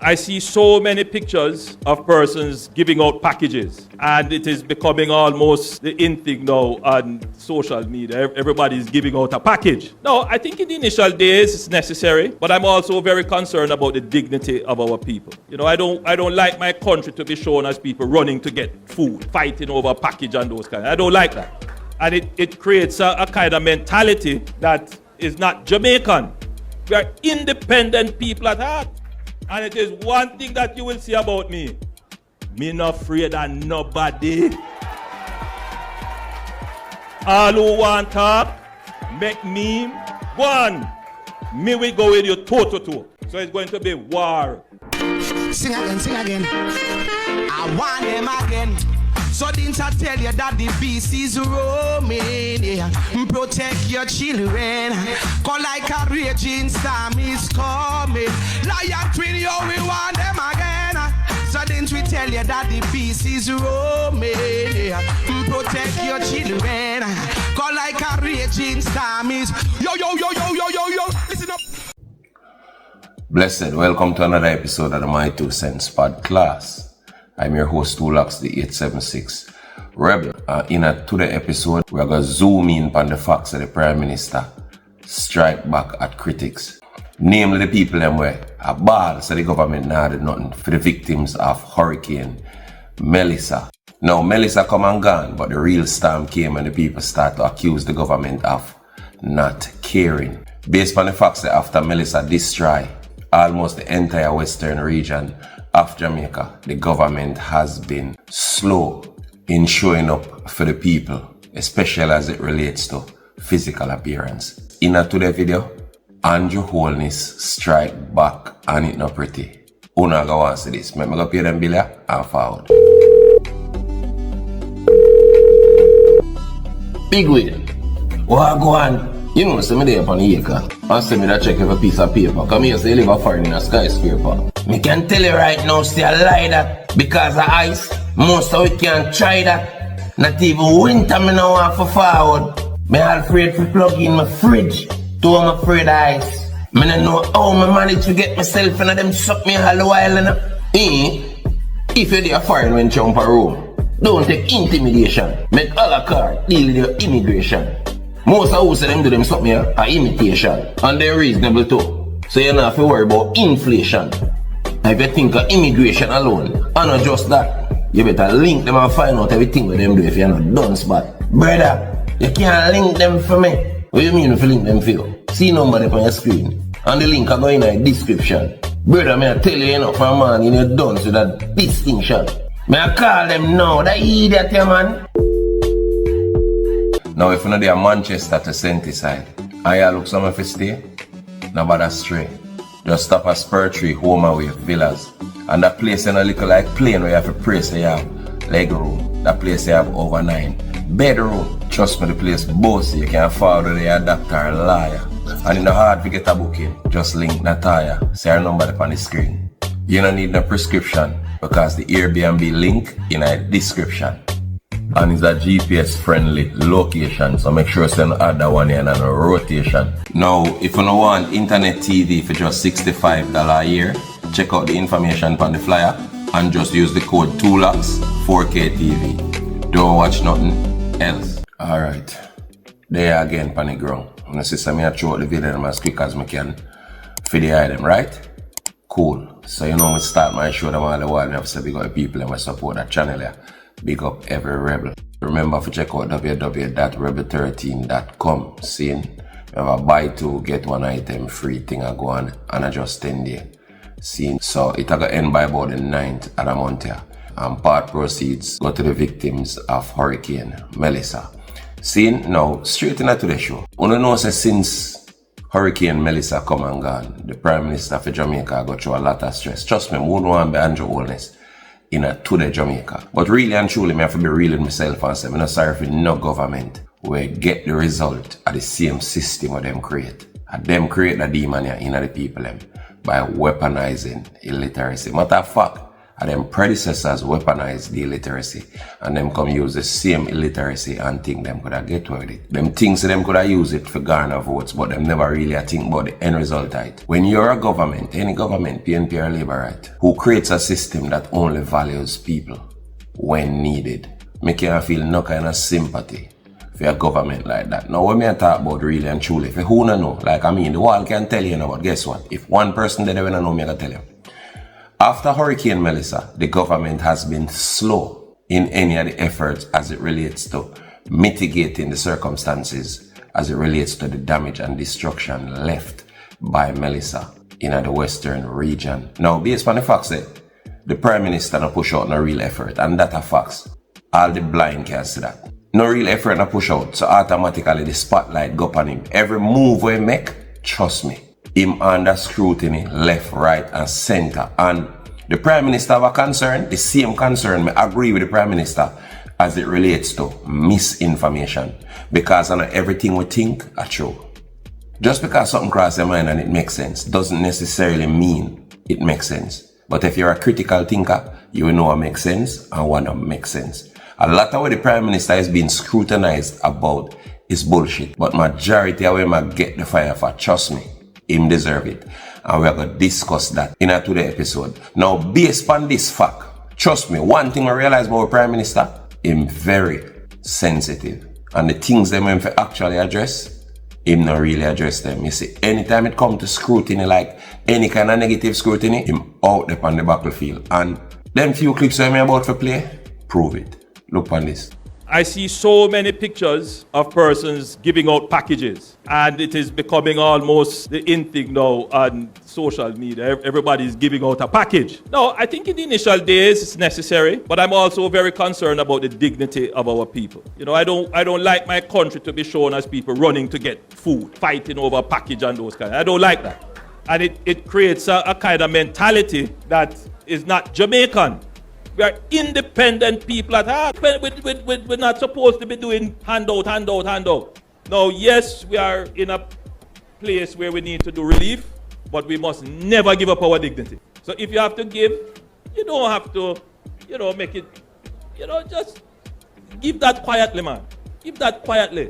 I see so many pictures of persons giving out packages, and it is becoming almost the in thing now on social media. Everybody is giving out a package. No, I think in the initial days it's necessary, but I'm also very concerned about the dignity of our people. You know, I don't like my country to be shown as people running to get food, fighting over a package and those kind. I don't like that. And it creates a kind of mentality that is not Jamaican. We are independent people at heart. And it is one thing that you will see about me. Me not afraid of nobody. All who want talk, make me one. Me will go with you toe to toe. So it's going to be war. Sing again. I want them again. So didn't I tell you that the beast is roaming? Yeah. Protect your children. Call like a raging storm is coming. Lion twin, yo, we want them again. So didn't we tell you that the beast is roaming? Yeah. Protect your children. Call like a raging storm is. Yo. Listen up. Blessed, welcome to another episode of the My 2 Cents podcast. I'm your host Tu-Lox, the 876 Rebel. In today's episode, we're going to zoom in on the facts that the Prime Minister strike back at critics. Namely the people them where a ball so the government now did nothing for the victims of Hurricane Melissa. Now Melissa come and gone, but the real storm came and the people start to accuse the government of not caring. Based on the facts that after Melissa destroy almost the entire western region of Jamaica, the government has been slow in showing up for the people, especially as it relates to physical appearance. In today's video, Andrew Holness strike back and it not pretty. Una go want to see this. Let me go pay them bill and forward. Big William, what go on? You know, send me there upon the acre and send me that check every piece of paper. Come here, say live a foreign in a skyscraper. Me can tell you right now, still lie that because of ice, most of we can't try that. Not even winter me now want for forward. Me afraid to plug in my fridge to I'm afraid of ice. Me don't know how me manage to get myself in them suck me all the while. If you're there foreign when you jump a room, don't take intimidation. Make all a car deal with your immigration. Most of them do them something here are imitation, and they're reasonable too. So you don't have to worry about inflation. If you think of immigration alone, and not just that, you better link them and find out everything what them do if you're not done spot. Brother, you can't link them for me. What do you mean if you link them for you? See number up on your screen, and the link are going in the description. Brother, may I tell you enough for a man in your done with that distinction. May I call them now, that idiot here, man. Now if you know they are Manchester to Saint side, and you look somewhere for stay, no bother stray. Just stop at Spur Tree, Home Away, Villas. And that place in a little like plane where you have to pray so you have leg room. That place you have over 9 bedroom. Trust me, the place bossy. You can afford to your doctor or liar. And in the hard to get a booking, just link Nataya. See her number up on the screen. You don't need no prescription because the Airbnb link in the description. And it's a GPS friendly location, so make sure you send other one in on a rotation. Now, if you don't want internet TV for just $65 a year, check out the information on the flyer and just use the code Tu-Lox 4K TV. Don't watch nothing else. Alright, there again on the ground. I'm gonna see me throw out the video as quick as I can for the item, right? Cool. So you know me start my show them all the while and have to say big up people and support that channel here. Big up every rebel. Remember to check out www.rebel13.com. Seeing we have a buy two get one item free thing I go on and I just 10 day. Seeing so it will end by about the 9th of the month here. And part proceeds go to the victims of Hurricane Melissa. Seeing now straight into the show. You know since Hurricane Melissa come and gone, the Prime Minister of Jamaica got through a lot of stress. Trust me, wouldn't want to be Andrew Holness in today Jamaica. But really and truly, I have to be real with myself and say, I'm not sorry for no government where get the result of the same system of them create. And them create the demon in the people them by weaponizing illiteracy. Matter of fact, and them predecessors weaponized the illiteracy and them come use the same illiteracy and think them could have get away with it. Them thinks them could have used it for garner votes, but them never really think about the end result of it. When you're a government, any government, PNP or Labour, right, who creates a system that only values people when needed, make you feel no kind of sympathy for a government like that. Now when I talk about really and truly, for who no know, like I mean, the world can tell you now, but guess what? If one person there don't know, me I can tell you. After Hurricane Melissa, the government has been slow in any of the efforts as it relates to mitigating the circumstances as it relates to the damage and destruction left by Melissa in the western region. Now, based on the facts that the Prime Minister no push out no real effort, and that are facts. All the blind can see that. No real effort no push out, so automatically the spotlight go on him. Every move we make, trust me, him under scrutiny, left, right, and center. And the Prime Minister have a concern, the same concern, I agree with the Prime Minister as it relates to misinformation. Because I know everything we think are true. Just because something crosses your mind and it makes sense, doesn't necessarily mean it makes sense. But if you're a critical thinker, you will know what makes sense and what don't make sense. A lot of what the Prime Minister is being scrutinized about is bullshit. But majority of him get the fire for, trust me, him deserve it. And we're going to discuss that in a today episode. Now, based on this fact, trust me, one thing I realize about the Prime Minister, him very sensitive. And the things them him for actually address, him not really address them. You see, anytime it comes to scrutiny, like any kind of negative scrutiny, him out there on the battlefield. And them few clips I'm about to play, prove it. Look on this. I see so many pictures of persons giving out packages, and it is becoming almost the in thing now on social media. Everybody is giving out a package. Now, I think in the initial days it's necessary, but I'm also very concerned about the dignity of our people. You know, I don't like my country to be shown as people running to get food, fighting over a package and those kind. I don't like that. And it creates a kind of mentality that is not Jamaican. We are independent people at heart. We're not supposed to be doing handout. Now, yes, we are in a place where we need to do relief, but we must never give up our dignity. So if you have to give, you don't have to, make it, just give that quietly, man. Give that quietly.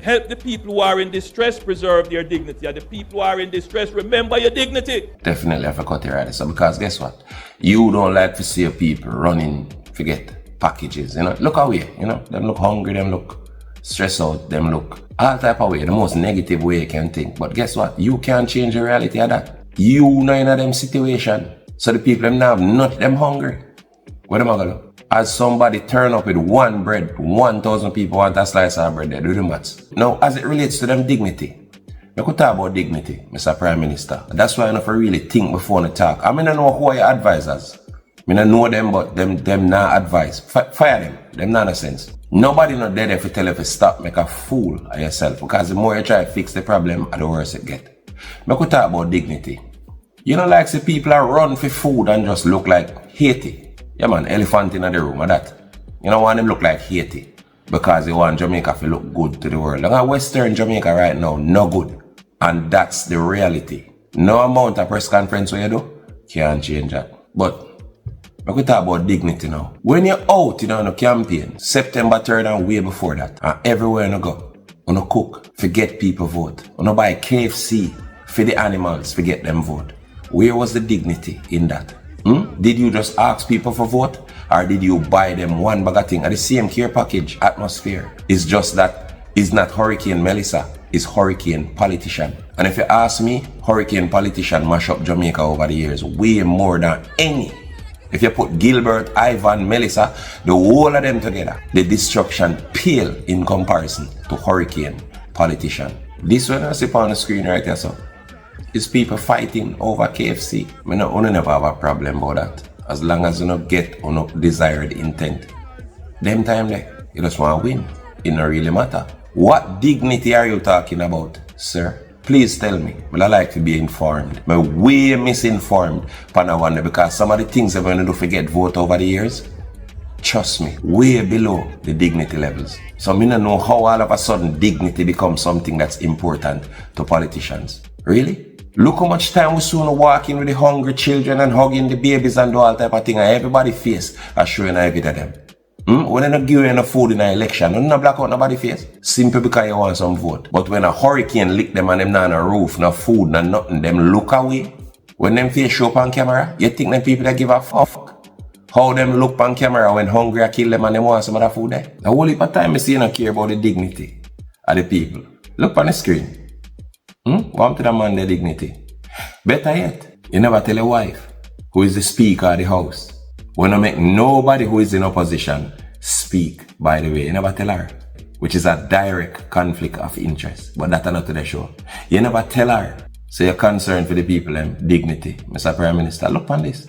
Help the people who are in distress preserve their dignity. And the people who are in distress, remember your dignity. Definitely have to cut it right. So because guess what? You don't like to see people running, forget packages. Look away. Them look hungry, them look stressed out, them look all type of way, the most negative way you can think. But guess what? You can't change the reality of that. You know in them situation. So the people them now not them hungry. What am I gonna do? As somebody turn up with one bread, 1,000 people want a slice of bread, they do the maths. Now, as it relates to them dignity, we could talk about dignity, Mr. Prime Minister. That's why I have to really think before I talk. I mean, I know who are your advisors. I don't know them, but them not advise. Fire them. Them not no sense. Nobody not there if you tell you to stop, make a fool of yourself. Because the more you try to fix the problem, the worse it get. We could talk about dignity. You know, like say people are run for food and just look like Haiti. Yeah man, elephant in the room or that. You don't want them look like Haiti because they want Jamaica to look good to the world. Look at Western Jamaica right now, no good. And that's the reality. No amount of press conference where you do, can't change that. But we could talk about dignity now. When you're out in a campaign, September 3rd and way before that, and everywhere you go, you cook, forget people vote. You buy KFC for the animals, forget them vote. Where was the dignity in that? Did you just ask people for vote? Or did you buy them one bag of thing at the same care package atmosphere? It's just that it's not Hurricane Melissa, it's Hurricane Politician. And if you ask me, Hurricane Politician mash up Jamaica over the years way more than any. If you put Gilbert, Ivan, Melissa, the whole of them together, the destruction pale in comparison to Hurricane Politician. This one I see on the screen right here, so. Is people fighting over KFC. I never have a problem about that. As long as you don't get on desired intent. Them time there, you just want to win. It don't really matter. What dignity are you talking about, sir? Please tell me. Well, I like to be informed. I'm way misinformed because some of the things I'm going to do forget vote over the years. Trust me, way below the dignity levels. So I don't know how all of a sudden dignity becomes something that's important to politicians. Really? Look how much time we soon walking with the hungry children and hugging the babies and do all type of thing, and everybody face are showing a bit of them. When they not give you enough food in an election, you not black out nobody face. Simply because you want some vote. But when a hurricane lick them and them not on a roof, no food, no nothing, them look away. When them face show up on camera, you think them people that give a fuck? How them look on camera when hungry I kill them and them want some of that food there? The whole heap of time I see you not care about the dignity of the people. Look on the screen. Want to the man their dignity. Better yet, you never tell your wife who is the speaker of the house. When you make nobody who is in opposition speak, by the way, you never tell her. Which is a direct conflict of interest. But that's not to the show. You never tell her. So you're concerned for the people and dignity. Mr. Prime Minister, look on this.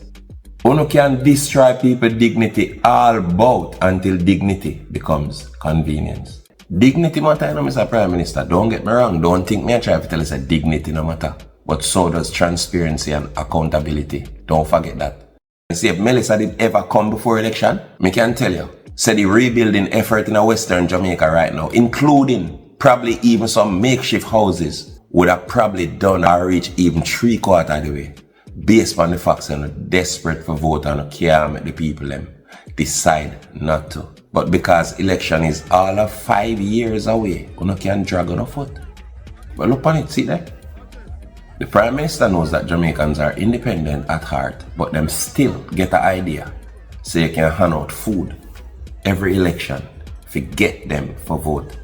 You can destroy people's dignity all about until dignity becomes convenience. Dignity matter, you know, Mr. Prime Minister. Don't get me wrong. Don't think me I try to tell you that dignity no matter. But so does transparency and accountability. Don't forget that. See, if Melissa did ever come before election, me can tell you, say the rebuilding effort in Western Jamaica right now, including probably even some makeshift houses, would have probably done or reached even 3/4 of the way. Based on the facts and desperate for vote and can't make the people them decide not to. But because election is all of 5 years away, you can't drag on a foot. But look on it, see there? The Prime Minister knows that Jamaicans are independent at heart, but them still get an idea. So you can hand out food every election if you get them for vote.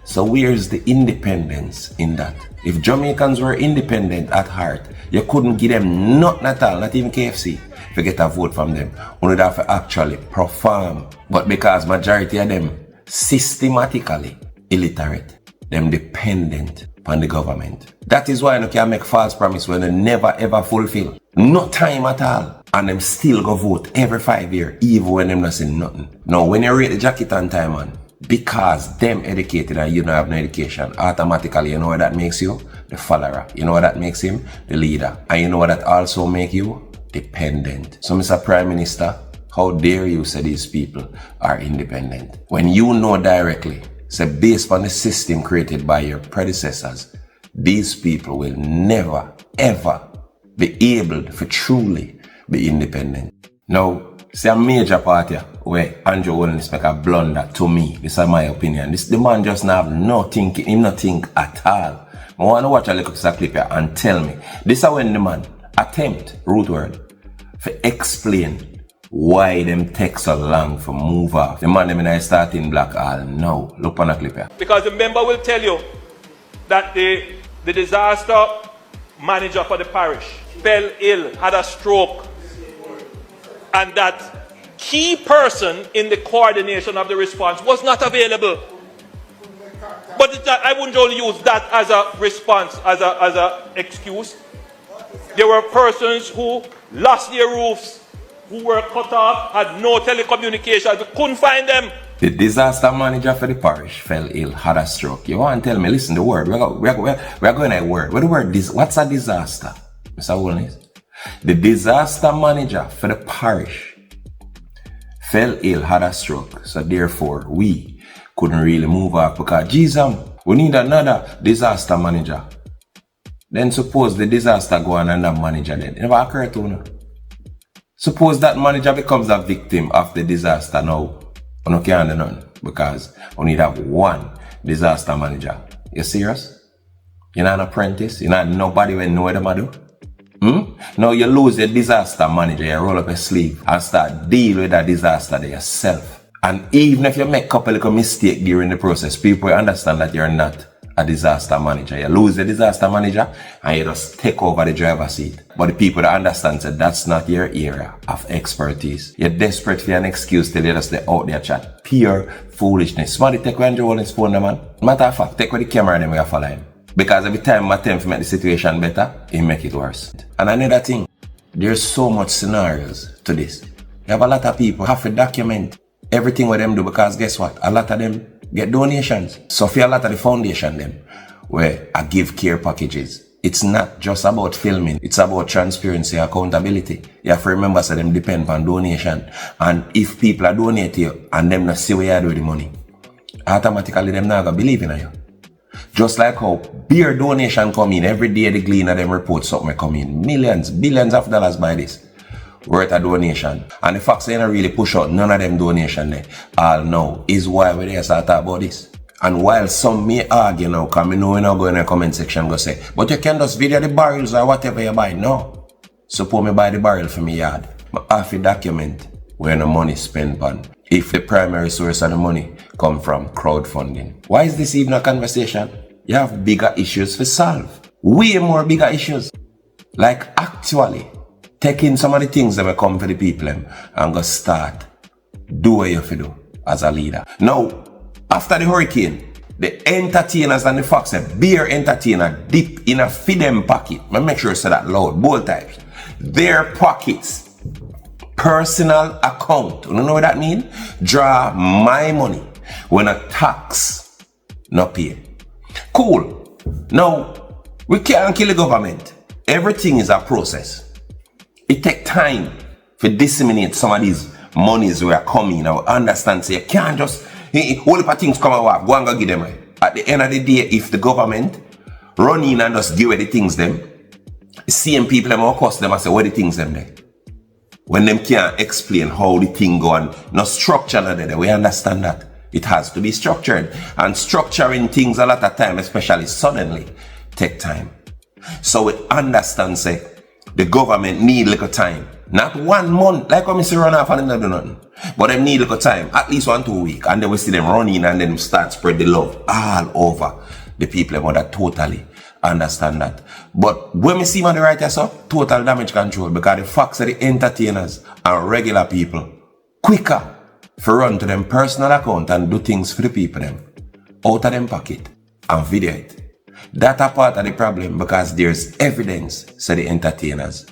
So where's the independence in that? If Jamaicans were independent at heart, you couldn't give them nothing at all, not even KFC, if you get a vote from them. You would have to actually perform. But because majority of them systematically illiterate, them dependent on the government. That is why you can make false promise when they never ever fulfill. No time at all. And them still go vote every 5 years, even when them not saying nothing. Now when you rate the jacket on time on, because them educated and you don't have no education, automatically you know what that makes you? The follower. You know what that makes him? The leader. And you know what that also make you? Dependent. So Mr. Prime Minister, how dare you say these people are independent? When you know directly, say based on the system created by your predecessors, these people will never ever be able to truly be independent. Now, see a major part here where Andrew Holness make a blunder to me. This is my opinion. The man just not have no thinking, him not think at all. I want to watch a little clip here and tell me. This is when the man attempt, root word, to explain why them take so long for move off. The man them in starting black all now. Look on a clip here. Because the member will tell you that the disaster manager for the parish fell ill, had a stroke, and that key person in the coordination of the response was not available. But I wouldn't only use that as a response, as a excuse. There were persons who lost their roofs, who were cut off, had no telecommunications, we couldn't find them. The disaster manager for the parish fell ill, had a stroke. You want to tell me, listen, the word, we're going to word. What the word, what's a disaster? Mr. Holness? The disaster manager for the parish fell ill, had a stroke. So therefore, we couldn't really move off because, Jesus, we need another disaster manager. Then suppose the disaster go on and that manager then. It never occurred to you. Suppose that manager becomes a victim of the disaster now. You can't do none because we need to have one disaster manager. You serious? You're not an apprentice? You're not nobody when know what them do? Now you lose your disaster manager, you roll up your sleeve and start deal with that disaster there yourself. And even if you make a couple of mistakes during the process, people understand that you're not a disaster manager. You lose the disaster manager and you just take over the driver's seat. But the people that understand that that's not your area of expertise. You're desperate for an excuse till you just out there chat. Pure foolishness. Somebody take Andrew Holness phone, man. Matter of fact, take with the camera and then we follow him. Because every time I attempt to make the situation better, he make it worse. And another thing, there's so much scenarios to this. You have a lot of people have to document everything what them do because guess what? A lot of them get donations. So for a lot of the foundation them, where I give care packages, it's not just about filming, it's about transparency and accountability. You have to remember so them depend on donation. And if people are donating you and them not see what you do with the money, automatically them not gonna believe in you. Just like how beer donation come in, every day the Gleaner them report something come in. Millions, billions of dollars by this. Worth a donation. And the fact they don't really push out none of them donation there. All now is why we there start talk about this. And while some may argue now, because I know we're not going in the comment section go say, but you can just video the barrels or whatever you buy. No. Suppose me buy the barrel for me yard. I have to document where the money spent on. If the primary source of the money come from crowdfunding. Why is this even a conversation? You have bigger issues to solve. Way more bigger issues. Like actually taking some of the things that will come for the people and go start do what you have to do as a leader. Now, after the hurricane, the entertainers and the facts say beer entertainer dip in a feed them pocket. I make sure I say that loud, bold types. Their pockets, personal account. You know what that means? Draw my money when a tax not pay. Cool. Now, we can't kill the government. Everything is a process. It takes time to disseminate some of these monies we are coming. Now, understand, so you can't just, all the things come out, go and go give them. Right? At the end of the day, if the government run in and just give away the things them, the same people them will cost them and say, what the things them there? When them can't explain how the thing go and no structure there, we understand that. It has to be structured. And structuring things a lot of time, especially suddenly, take time. So we understand, say, the government need little time. Not 1 month, like when we see run off and they do nothing. But they need little time, at least 1 to 2 weeks. And then we see them running and then start spread the love all over the people that totally understand that. But when we see on the right up, total damage control, because the facts of the entertainers and regular people quicker for run to them personal account and do things for the people them out of them pocket and video it. That a part of the problem because there's evidence say the entertainers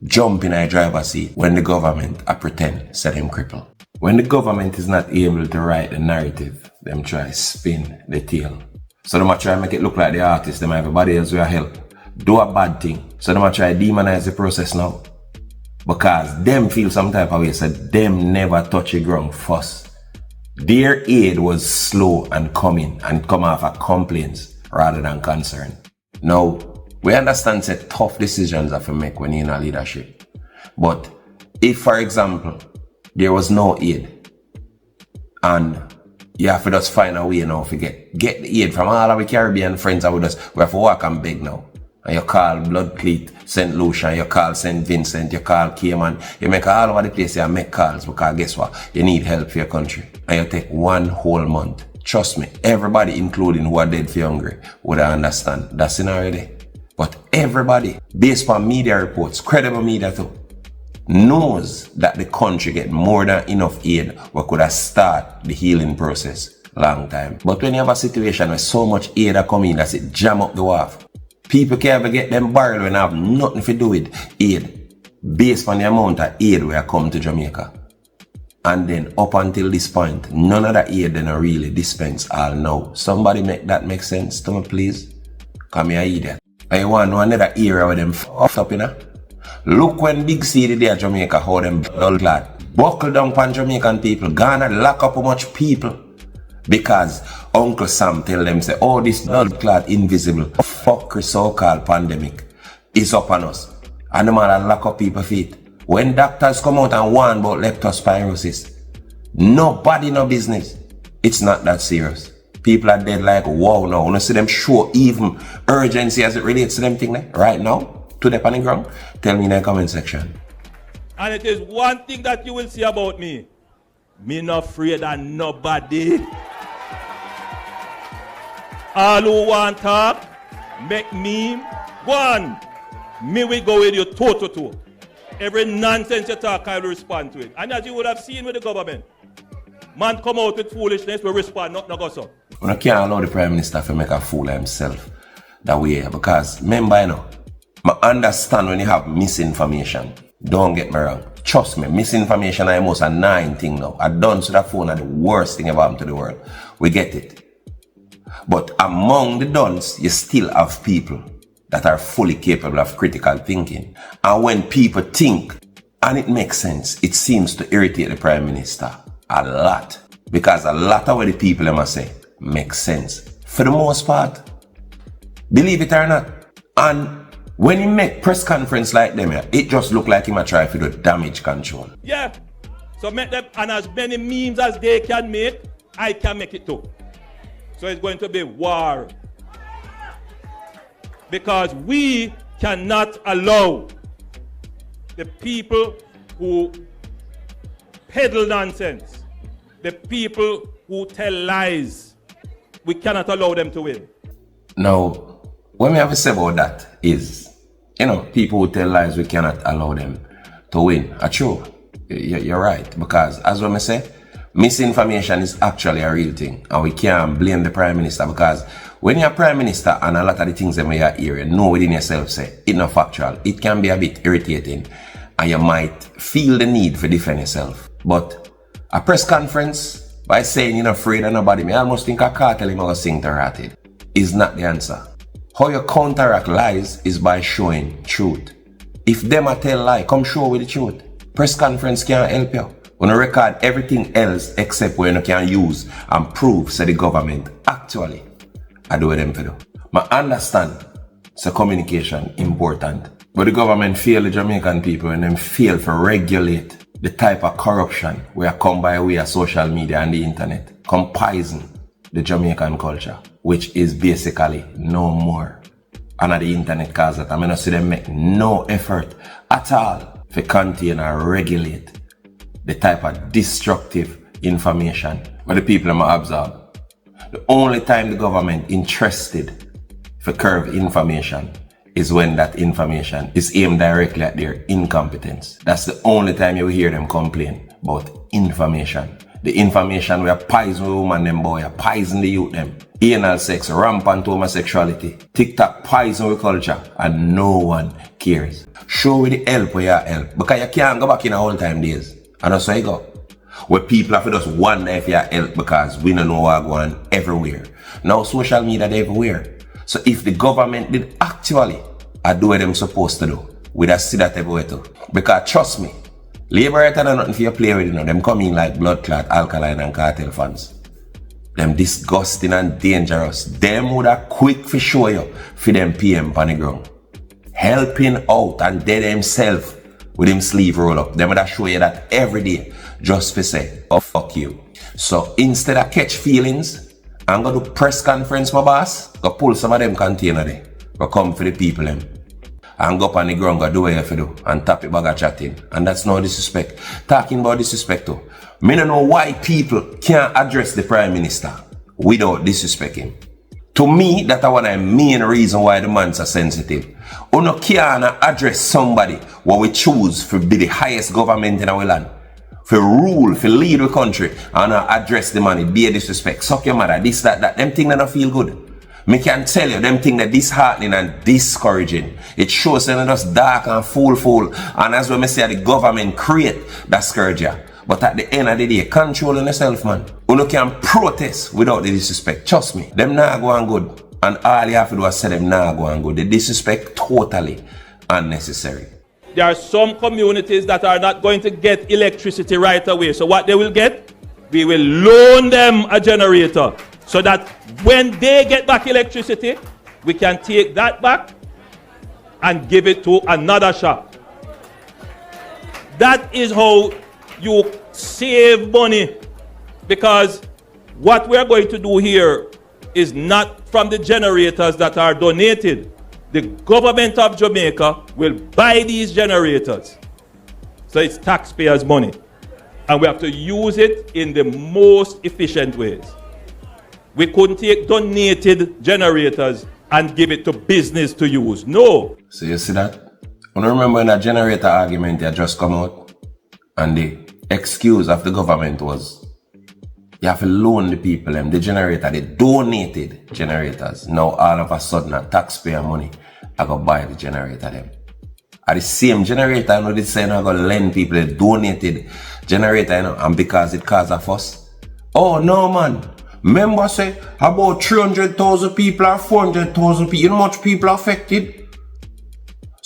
jump in a driver's seat when the government pretend say them cripple. When the government is not able to write the narrative, them try spin the tale. So they might try make it look like the artist, them everybody else will help. Do a bad thing. So they might try demonize the process now. Because them feel some type of way, so them never touch the ground first. Their aid was slow and coming and come off of complaints rather than concern. Now, we understand that tough decisions have to make when you're in a leadership. But if, for example, there was no aid and you have to just find a way now to get the aid from all of the Caribbean friends that we have to walk and beg now. And you call Bloodcleat, St. Lucia, you call St. Vincent, you call Cayman, you make all over the place, you make calls because guess what? You need help for your country. And you take 1 whole month. Trust me, everybody, including who are dead for hungry, would understand that scenario there. But everybody, based on media reports, credible media too, knows that the country get more than enough aid what could have started the healing process long time. But when you have a situation where so much aid are coming that it jam up the wharf, people can't ever get them barrel when they have nothing to do with aid based on the amount of aid we are come to Jamaica. And then up until this point, none of the aid then are really dispensed all now. Somebody make that make sense to me, please? Come here, idiot. I want to know another area where them f***ed up, you know? Look when Big C did there Jamaica, how them dull glad. Buckle down upon Jamaican people. Ghana lock up how much people. Because Uncle Sam tell them, say, oh, this blood-clad invisible fuckery so-called pandemic is upon us. And the man lock up people's feet. When doctors come out and warn about leptospirosis, nobody no business. It's not that serious. People are dead like, wow, now. You see them show even urgency as it relates to them thing there, right now, to the on the ground. Tell me in the comment section. And it is one thing that you will see about me. Me not afraid of nobody. All who want talk, make meme, go on. Me will go with you toe to toe. Every nonsense you talk, I will respond to it. And as you would have seen with the government, man come out with foolishness, we respond, not go so. We can't allow the Prime Minister to make a fool of himself that way. Because remember, you know, I understand when you have misinformation. Don't get me wrong. Trust me, misinformation is almost a 9 thing now. A done to the phone are the worst thing ever happened to the world. We get it. But among the duns, you still have people that are fully capable of critical thinking. And when people think, and it makes sense, it seems to irritate the Prime Minister a lot. Because a lot of what the people must say makes sense. For the most part, Believe it or not. And when he make press conference like them, it just look like him a try to do damage control. Yeah. So make them, and as many memes as they can make, I can make it too. So it's going to be war. Because we cannot allow the people who peddle nonsense, the people who tell lies, we cannot allow them to win. Now, what we have to say about that is, people who tell lies, we cannot allow them to win. True, you're right. Because as we say, misinformation is actually a real thing. And we can't blame the Prime Minister, because when you're Prime Minister and a lot of the things that you hear, you know within yourself say, it's not factual. It can be a bit irritating. And you might feel the need to defend yourself. But a press conference, by saying you're not afraid of nobody, I almost think a cartel is going to sing to rotted, is not the answer. How you counteract lies is by showing truth. If them a tell lie, come show with the truth. Press conference can't help you. When you record everything else except when you can use and prove so the government actually I do what them to do. I understand so communication important. But the government fail the Jamaican people and them fail to regulate the type of corruption where come by way of social media and the internet. Come poison the Jamaican culture, which is basically no more. And at the internet cause that I mean, I see them make no effort at all to contain or regulate the type of destructive information where the people are absorb. The only time the government interested for curb information is when that information is aimed directly at their incompetence. That's the only time you will hear them complain about information. The information where poison woman them boy, poison the youth them. Anal sex, rampant homosexuality. TikTok poison with culture and no one cares. Show with the help where you help. Because you can't go back in a whole time days. And that's why you go. Where people have to just wonder if you help because we don't know what going on everywhere. Now social media they everywhere. So if the government did actually do what they're supposed to do, we'd have see that everywhere too. Because trust me, Labour right and nothing for you play with, them come in like blood clot, alkaline and cartel fans. Them disgusting and dangerous. Them would have quick for show you for them PM on the ground. Helping out and dead himself with him sleeve roll up. Them would have show you that every day just for say, oh fuck you. So instead of catch feelings, I'm going to press conference my boss, go pull some of them container there, go come for the people them. And go up on the ground, go do what you have to do, and tap it bag of chatting. And that's no disrespect. Talking about disrespect too. Me don't know why people can't address the Prime Minister without disrespecting him. To me, that's one of the main reason why the man's are sensitive. You no can't address somebody what we choose to be the highest government in our land. For rule, for lead the country, and address the money, be a disrespect. Suck your mother, this, that. Them things that don't feel good. Me can tell you, them things that disheartening and discouraging. It shows them just dark and fool. And as we say, the government create that scourge you. But at the end of the day, controlling yourself, man. You can protest without the disrespect. Trust me, them not going good. And all you have to do is say them not going good. The disrespect totally unnecessary. There are some communities that are not going to get electricity right away. So what they will get, we will loan them a generator. So that when they get back electricity, we can take that back and give it to another shop. That is how you save money. Because what we're going to do here is not from the generators that are donated. The government of Jamaica will buy these generators. So it's taxpayers' money. And we have to use it in the most efficient ways. We couldn't take donated generators and give it to business to use. No. So you see that? I remember when that generator argument had just come out and the excuse of the government was you have to loan the people them the generator, the donated generators. Now all of a sudden a taxpayer money I go buy the generator them. At the same generator, I know this saying I go lend people a donated generator, and because it causes a fuss. Oh no man. Remember say about 300,000 people or 400,000 people, you know how much people are affected?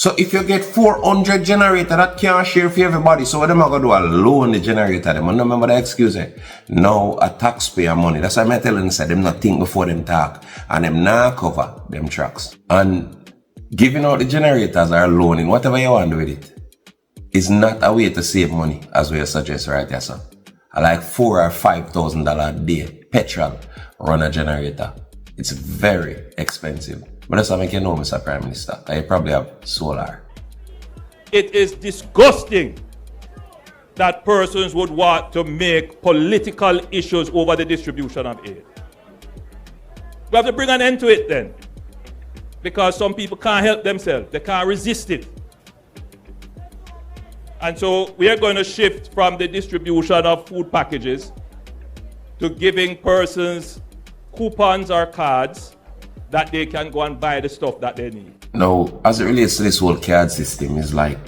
So if you get 400 generator, that can't share for everybody. So what them are going to do? Alone the generator. Them and remember the excuse. No, a taxpayer money. That's why I'm telling them, say, them not think before them talk. And them not cover them tracks. And giving out the generators or loaning, whatever you want to do with it, is not a way to save money, as we suggest right here, sir. I like $4,000 or $5,000 a day, petrol, run a generator. It's very expensive. But that's what I make you know, Mr. Prime Minister. I probably have solar. It is disgusting that persons would want to make political issues over the distribution of aid. We have to bring an end to it then. Because some people can't help themselves. They can't resist it. And so we are going to shift from the distribution of food packages to giving persons coupons or cards that they can go and buy the stuff that they need. Now, as it relates to this whole card system, is like,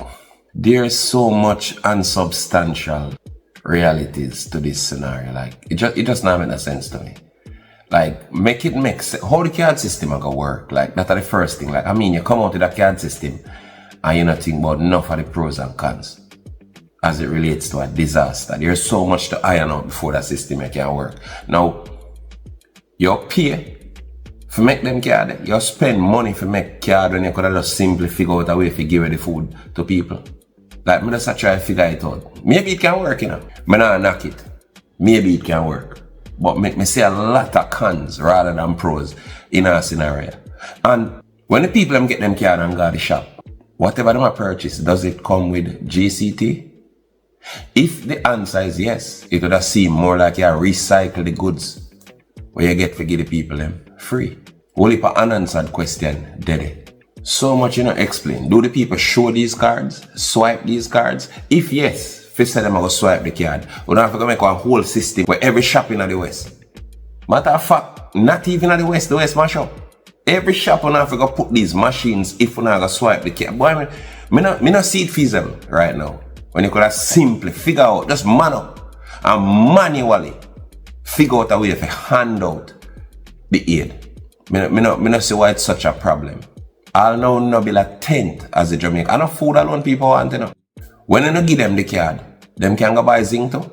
there's so much unsubstantial realities to this scenario. Like, it just not make sense to me. Like, make sense. How the card system are gonna work? Like, that's the first thing. Like, I mean, you come out with a card system and you not think about enough of the pros and cons as it relates to a disaster. There's so much to iron out before that system can work. Now, you pay for make them card. You spend money for make card when you could have just simply figure out a way to give the food to people. Like, me just try to figure it out. Maybe it can work, you know. Me not knock it. Maybe it can work. But make me see a lot of cons rather than pros in our scenario. And when the people them get them card and go to the shop, whatever them purchase, does it come with GCT? If the answer is yes, it would have seemed more like you recycle the goods where you get to give the people them free. Only for unanswered question, did so much you know explain. Do the people show these cards? Swipe these cards? If yes, first say them I go swipe the card. We don't have to go make a whole system where every shop in the West. Matter of fact, not even at the West mash up. Every shop we have to go put these machines if we not go swipe the card. Boy, me not see it feasible right now. When you could have simply figure out, just man up and manually figure out a way to hand out the aid. Me not see why it's such a problem. I'll now not be like tent as a Jamaican. I know food alone people want, you know. When you don't give them the card, them can go buy zinc too.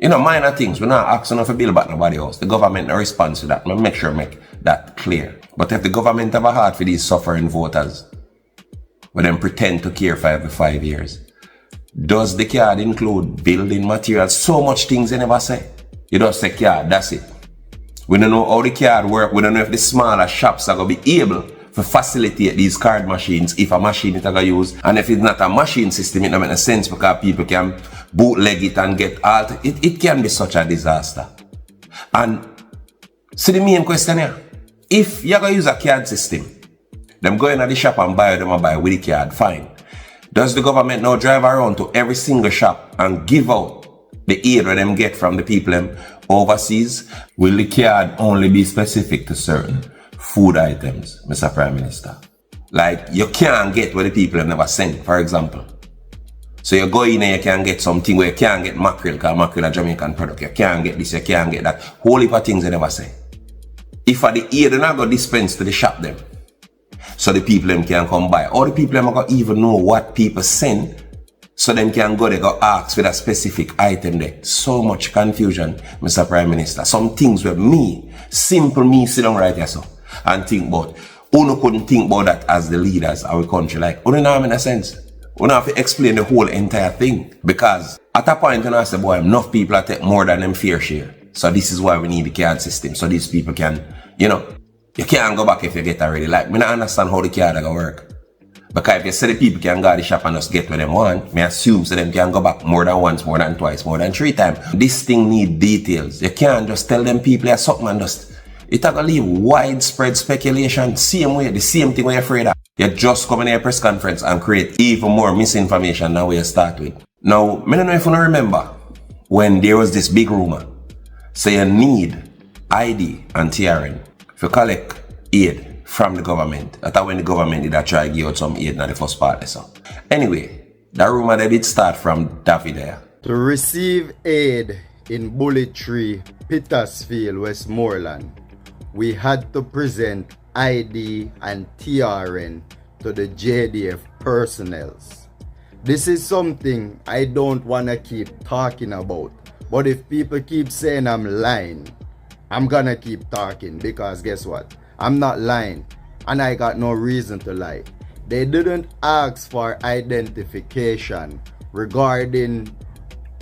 You know, minor things. We're not asking for bill back nobody else. The government no response to that. I make sure make that clear. But if the government have a heart for these suffering voters, when them pretend to care for every 5 years, does the card include building materials? So much things they never say. You just say card, that's it. We don't know how the card work. We don't know if the smaller shops are going to be able to facilitate these card machines if a machine is going to use. And if it's not a machine system, it doesn't make sense because people can bootleg it and get alt. It can be such a disaster. And see the main question here. If you're going to use a card system, them go in at the shop and buy them and buy with the card, fine. Does the government now drive around to every single shop and give out the aid that them get from the people them overseas? Will the card only be specific to certain food items, Mr. Prime Minister? Like, you can't get what the people have never sent, for example. So you go in and you can get something where you can't get mackerel, because mackerel is a Jamaican product. You can't get this, you can't get that. Whole heap of things they never say. If the aid they're not going to dispense to the shop them, so the people them can come by. Or the people them are going to even know what people send, so them can go, they go ask for that specific item there. So much confusion, Mr. Prime Minister. Some things where simple me sit down right here so, and think about. Uno couldn't think about that as the leaders of our country. Like, uno not in a sense. Uno have to explain the whole entire thing. Because at a point, I say, boy, enough people are take more than them fair share. So this is why we need the card system. So these people can, you know, you can't go back if you get already. Like, me not understand how the card going work. Because if you say the people can go to the shop and just get what they want, me assume so them can go back more than once, more than twice, more than 3 times. This thing need details. You can't just tell them people you're something and just, it's going to leave widespread speculation. Same way, the same thing we're afraid of. You just come in a press conference and create even more misinformation than where you start with. Now, I don't know if you remember when there was this big rumor. So you need ID and TRN to collect aid from the government. That's when the government did try to give out some aid in the first part. So. Anyway, that rumor they did start from David there. To receive aid in Bullet Tree, Petersfield, Westmoreland, we had to present ID and TRN to the JDF personnels. This is something I don't want to keep talking about. But if people keep saying I'm lying, I'm gonna keep talking, because guess what? I'm not lying and I got no reason to lie. They didn't ask for identification regarding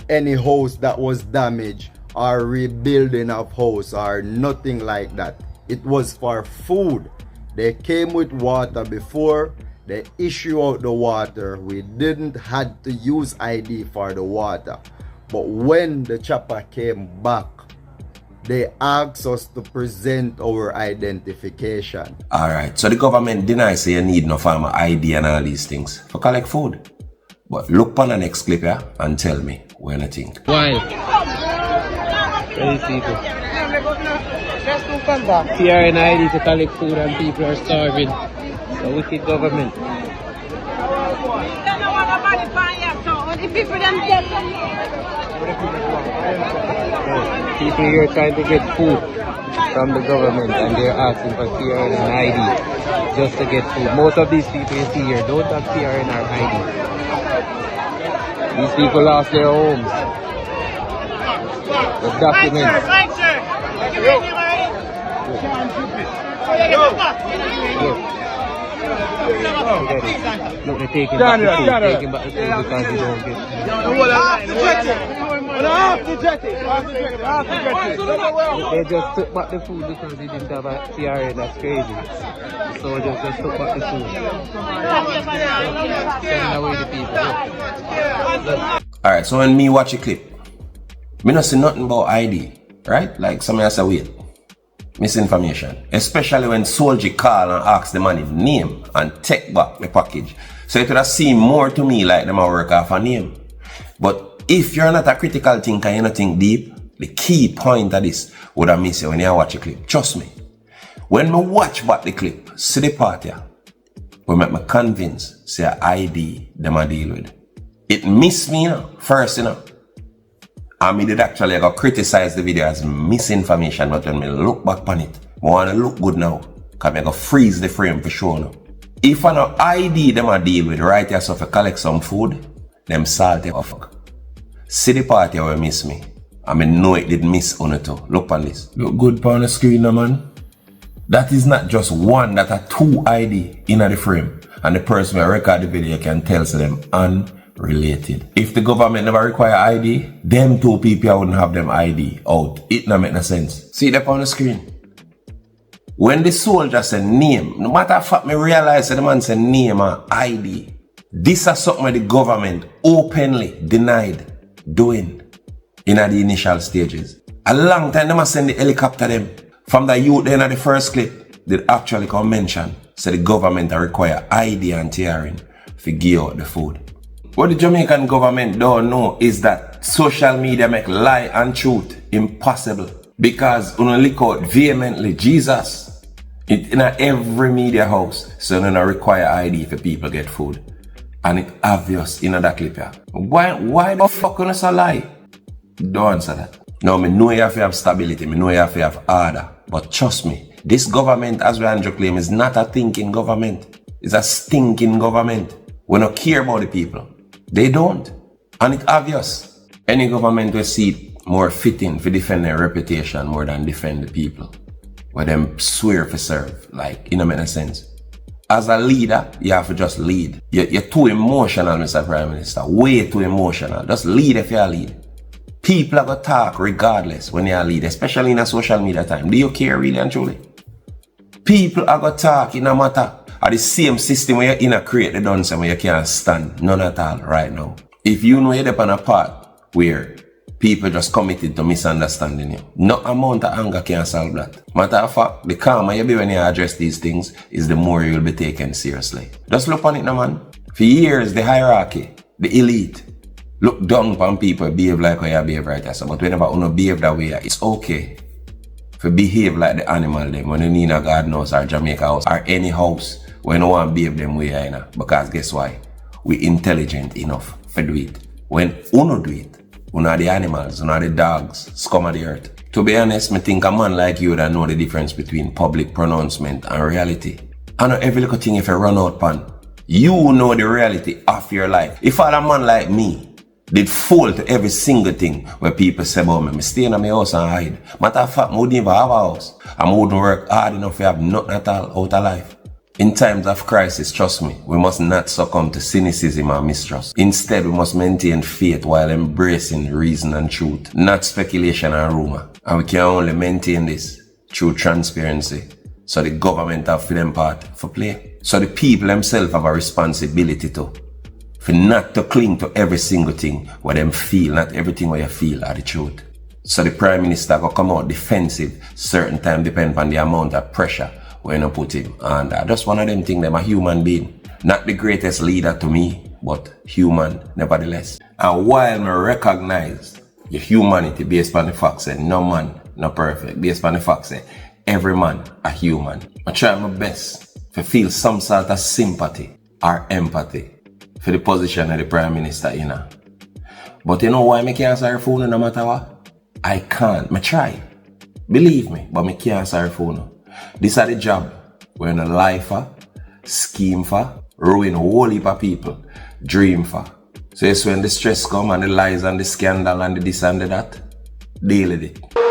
any house that was damaged or rebuilding of house or nothing like that. It was for food. They came with water before. They issue out the water. We didn't had to use ID for the water. But when the chopper came back, they asked us to present our identification. Alright, so the government denies say you need no farmer ID and all these things for collect food. But look on the next clip here and tell me what you think. Why? Very people. TRN ID to collect food and people are starving. The wicked government. People here trying to get food from the government and they're asking for TRN and ID just to get food. Most of these people you see here don't have TRN or ID. These people lost their homes. The documents. Look, they're taking back the food, taking back the food because they don't get They just took back the food because they didn't have a TRN. That's crazy. The soldiers just took back the food. Sending away the people. Alright, so when me watch a clip, me not see nothing about ID, right? Like somebody say wait, misinformation. Especially when soldier call and ask the man his name and take back the package. So it would have seemed more to me like them a work off a name. But if you're not a critical thinker, you not think deep, the key point of this would have missed you when you watch a clip. Trust me. When me watch back the clip, see the part here, will make me convince say ID them a deal with. It missed me, first, And me did actually go criticize the video as misinformation, but when me look back on it, I want to look good now, because I go freeze the frame for sure now. If I know ID them a deal with right here, so if I collect some food, them salty off. See the part here where miss me. I mean, know it did miss on it too. Look on this. Look good on the screen now, man. That is not just one, that are two ID in the frame. And the person who record the video can tell to them unrelated. If the government never require ID, them two people wouldn't have them ID out. It not make no sense. See that on the screen. When the soldier say name, no matter of fact, me realize that the man say name and ID. This is something the government openly denied doing in the initial stages. A long time they must send the helicopter them. From the youth in the first clip, they actually come mention, so the government require ID and TRN to give out the food. What the Jamaican government don't know is that social media make lie and truth impossible. Because when you look out vehemently, Jesus, in every media house, so they don't require ID for people get food. And it's obvious in that clip here. Why the fuck you so lie? Don't answer that. Now, I know you have to have stability, I know you have to have order. But trust me, this government, as we Andrew claim, is not a thinking government. It's a stinking government. We don't care about the people. They don't. And it's obvious. Any government will see it more fitting to defend their reputation more than defend the people. Where them swear for serve. Like, it don't make no sense. As a leader, you have to just lead. You're too emotional, Mr. Prime Minister. Way too emotional. Just lead if you're a lead. People are going to talk regardless when you're a lead, especially in a social media time. Do you care really and truly? People are going to talk in a matter of the same system where you're in a create the done where you can't stand. None at all right now. If you know you're on a part where people just committed to misunderstanding you, no amount of anger can solve that. Matter of fact, the calmer you be when you address these things is the more you'll be taken seriously. Just look on it now, man. For years, the hierarchy, the elite, look down upon people, behave like how you behave right here. But whenever you behave that way, it's okay to behave like the animal them when you need a garden house or Jamaica house or any house when you want to behave them way, you know. Because guess why? We intelligent enough to do it. When you do it, you are the animals, you are the dogs, scum of the earth. To be honest, I think a man like you that know the difference between public pronouncement and reality I know every little thing if you run out pan. You know the reality of your life. If all a man like me did fall to every single thing where people say about me stay in my house and hide. Matter of fact, I wouldn't even have a house. I wouldn't work hard enough to have nothing at all out of life. In times of crisis, trust me, we must not succumb to cynicism and mistrust. Instead, we must maintain faith while embracing reason and truth, not speculation and rumor. And we can only maintain this through transparency. So the government have for them part for play. So the people themselves have a responsibility to. For not to cling to every single thing where them feel, not everything where you feel are the truth. So the Prime Minister will come out defensive certain time depending on the amount of pressure when you put him under. Just one of them things, them a human being. Not the greatest leader to me, but human nevertheless. And while I recognize your humanity based on the fact that no man, no perfect, based on the fact that every man a human, I try my best to feel some sort of sympathy or empathy for the position of the Prime Minister, you know. But you know why I can't answer her phone no matter what? I can't. I try. Believe me, but I can't answer her phone. This is the job we're in a life for, scheme for, ruin a whole heap of people, dream for. So it's when the stress come and the lies and the scandal and the this and the that, deal with it.